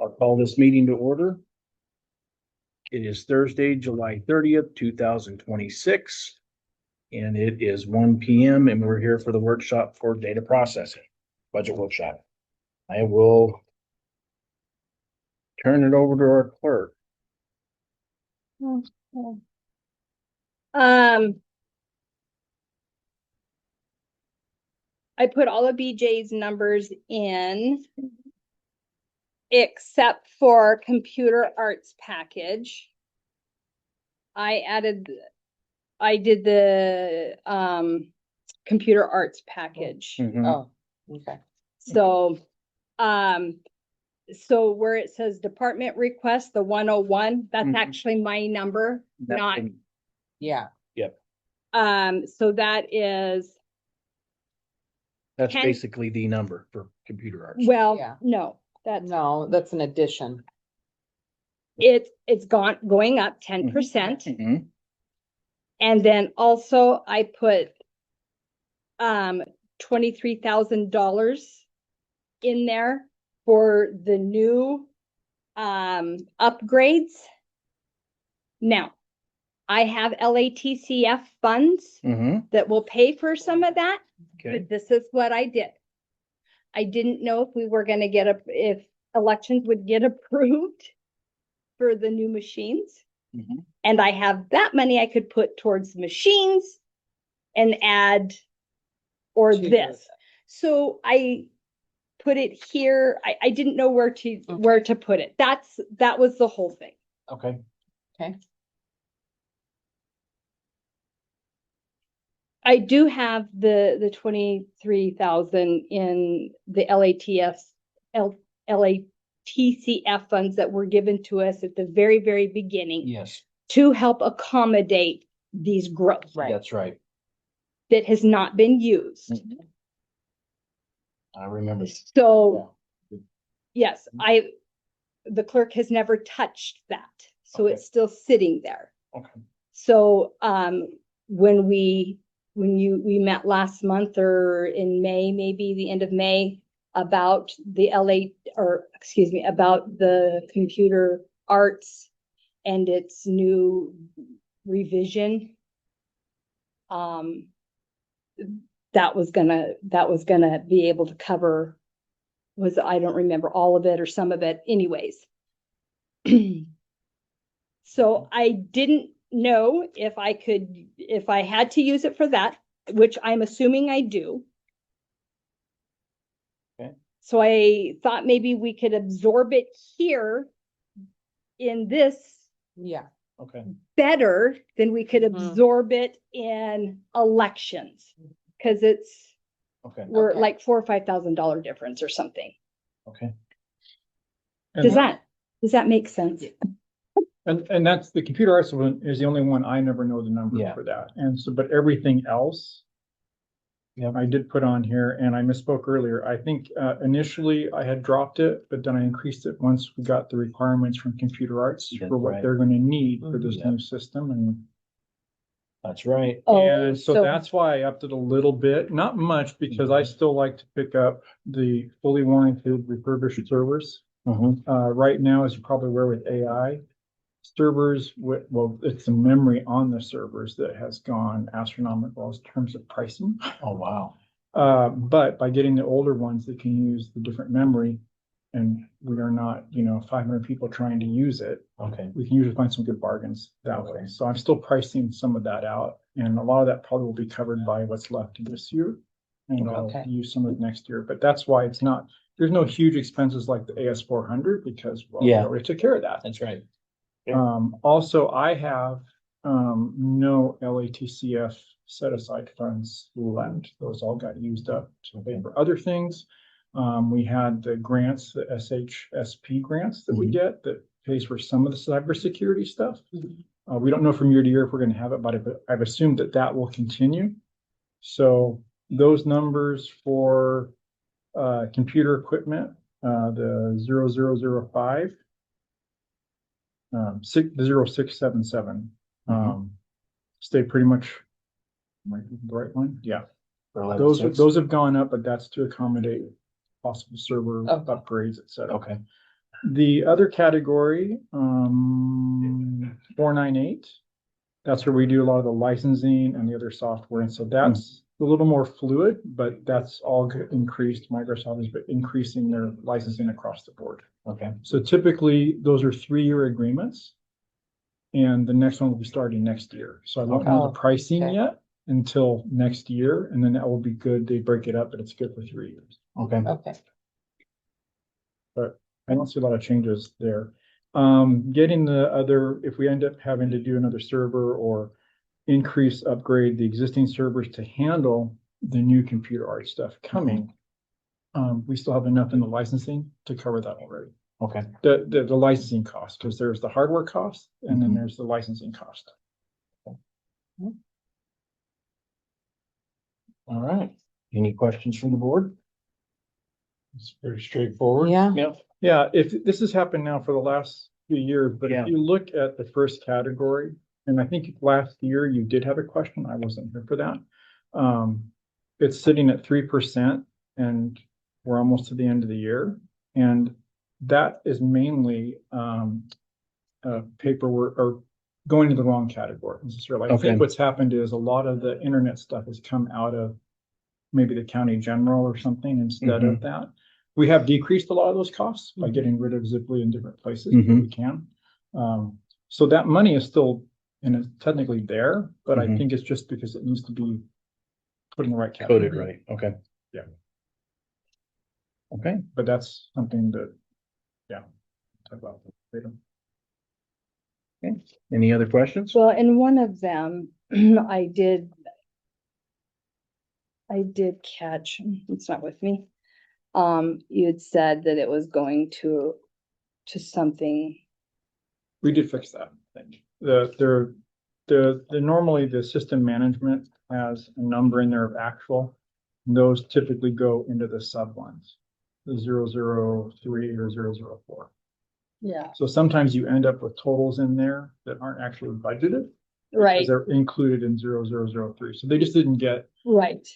I'll call this meeting to order. It is Thursday, July 30th, 2026, and it is 1 p.m. and we're here for the workshop for data processing, budget workshop. I will turn it over to our clerk. I put all of BJ's numbers in except for computer arts package. I did the computer arts package. Oh, okay. So so where it says department request, the 101, that's actually my number, not Yeah. Yep. so that is That's basically the number for computer arts. well, Yeah. no, that's No, that's an addition. it's going up 10%. Mhm. And then also I put $23,000 in there for the new upgrades. Now, I have LATCF funds that will pay for some of that, Okay. but this is what I did. I didn't know if we were going to get if elections would get approved for the new machines. And I have that money I could put towards machines and add or this. So I put it here. I didn't know where to put it. That was the whole thing. Okay. Okay. I do have the 23,000 in the LATCF funds that were given to us at the very, very beginning. Yes. To help accommodate these growth. Right. That's right. That has not been used. I remember. So, yes, the clerk has never touched that. So Okay. it's still sitting there. Okay. So, when we met last month or in May, maybe the end of May, about the about the computer arts and its new revision, that was gonna be able to cover, I don't remember all of it or some of it anyways. So I didn't know if I had to use it for that, which I'm assuming I do. Okay. So I thought maybe we could absorb it here in this. Yeah. Okay. Better than we could absorb it in elections, because we're like $4,000 or $5,000 difference or something. Okay. Does that make sense? And that's the computer arts one is the only one I never know the number for that. And so, but everything else, I did put on here, and I misspoke earlier. I think initially I had dropped it, but then I increased it once we got the requirements from computer arts for what they're going to need for this new system. And that's right. And so that's why I upped it a little bit, not much, because I still like to pick up the fully warranted refurbished servers. Right now, as you're probably aware with AI, servers, it's the memory on the servers that has gone astronomical in terms of pricing. Oh, wow. But by getting the older ones that can use the different memory, and we are not, 500 people trying to use it. Okay. We can usually find some good bargains that way. So I'm still pricing some of that out, and a lot of that probably will be covered by what's left of this year, and I'll use some of next year. But that's why there's no huge expenses like the AS400 because we already took care of that. That's right. Also, I have no LATCF set aside funds left. Those all got used up to pay for other things. We had the grants, the SHSP grants that we get that pays for some of the cybersecurity stuff. We don't know from year to year if we're going to have it, but I've assumed that will continue. So those numbers for computer equipment, the 0005. The 0677 stay pretty much the right one. Yeah, those have gone up, but that's to accommodate possible server Okay. upgrades, et cetera. Okay. The other category, 498, that's where we do a lot of the licensing and the other software. And so that's a little more fluid, but that's all increased. Microsoft is increasing their licensing across the board. Okay. So typically those are 3-year agreements. And the next one will be starting next year. So I don't know the Okay. pricing Okay. yet until next year. And then that will be good. They break it up, but it's good for 3 years. Okay. Okay. I don't see a lot of changes there. Getting the other, if we end up having to do another server or upgrade the existing servers to handle the new computer art stuff coming, we still have enough in the licensing to cover that already. Okay. The licensing cost, because there's the hardware cost and then Mhm. there's the licensing cost. All right. Any questions from the board? It's pretty straightforward. Yeah. Yep. Yeah, if this has happened now for the last few years, but Yeah. if you look at the first category, and I think last year you did have a question, I wasn't here for that. It's sitting at 3% and we're almost to the end of the year. And that is mainly paperwork or going to the wrong category. Necessarily. I Okay. think what's happened is a lot of the internet stuff has come out of maybe the county general or something instead of that. We have decreased a lot of those costs by getting rid of Ziply in different places where we can. So that money is still, and it's technically there, but I think it's just because it needs to be put in the right category. Coded right. Okay. Yeah. Okay. But that's something that, yeah, talk about later. Any other questions? Well, in one of them, I did catch, it's not with me. You had said that it was going to something. We did fix that thing. Normally the system management has a number in there of actual. Those typically go into the sub ones, the 003 or 004. Yeah. So sometimes you end up with totals in there that aren't actually budgeted. Right, Because they're included in 0003. So they just didn't get right.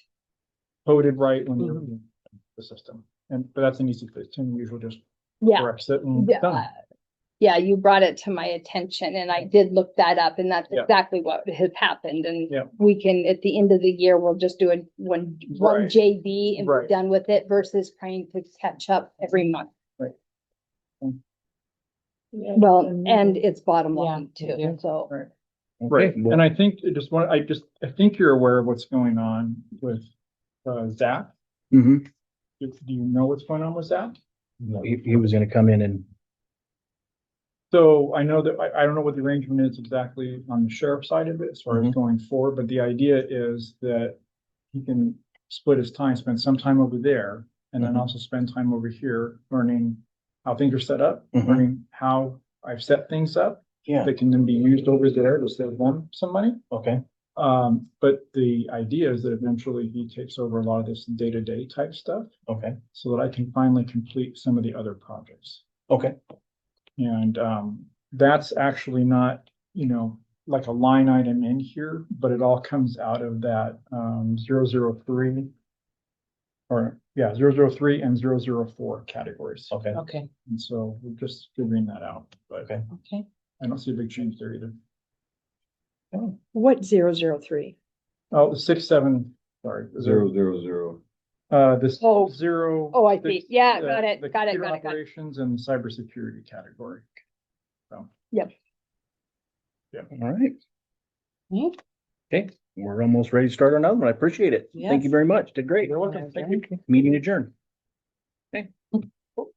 coded right when you're in the system. But that's an easy fix. Tim usually just Yeah. corrects it and Yeah, done. yeah, you brought it to my attention and I did look that up and that's Yeah. exactly what has happened. And Yeah. we can, at the end of the year, we'll just do one Right. JB and be Right. done with it versus trying to catch up every month. Right. Well, and it's bottom Yeah, line too, yeah. so. Right. Okay, Right. well, And I think I think you're aware of what's going on with Zach. mhm. Do you know what's going on with Zach? No, he was gonna come in and, So I know that, I don't know what the arrangement is exactly on the sheriff's side of it as far as going forward, but the idea is that he can split his time, spend some time over there, and then Mhm. also spend time over here learning how things are set up, Mhm. learning how I've set things up yeah, that can then be used over there to save them some money. okay, But the idea is that eventually he takes over a lot of this day-to-day type stuff okay, so that I can finally complete some of the other projects. okay, And that's actually not, like a line item in here, but it all comes out of that 003 or 003 and 004 categories. okay, Okay. And so we're just figuring that out, but okay. Okay. I don't see a big change there either. What 003? Oh, the 6-7, sorry. 000. This Oh. zero. Oh, I see. the- Yeah, the- got it, the got it, computer got it, got it. Operations and cybersecurity category. So. Yep. Yeah. All right. Hmm. Okay, we're almost ready to start another one. I appreciate it. Thank you Yes. very much. Did great. You're welcome. Thank you. Meeting adjourned.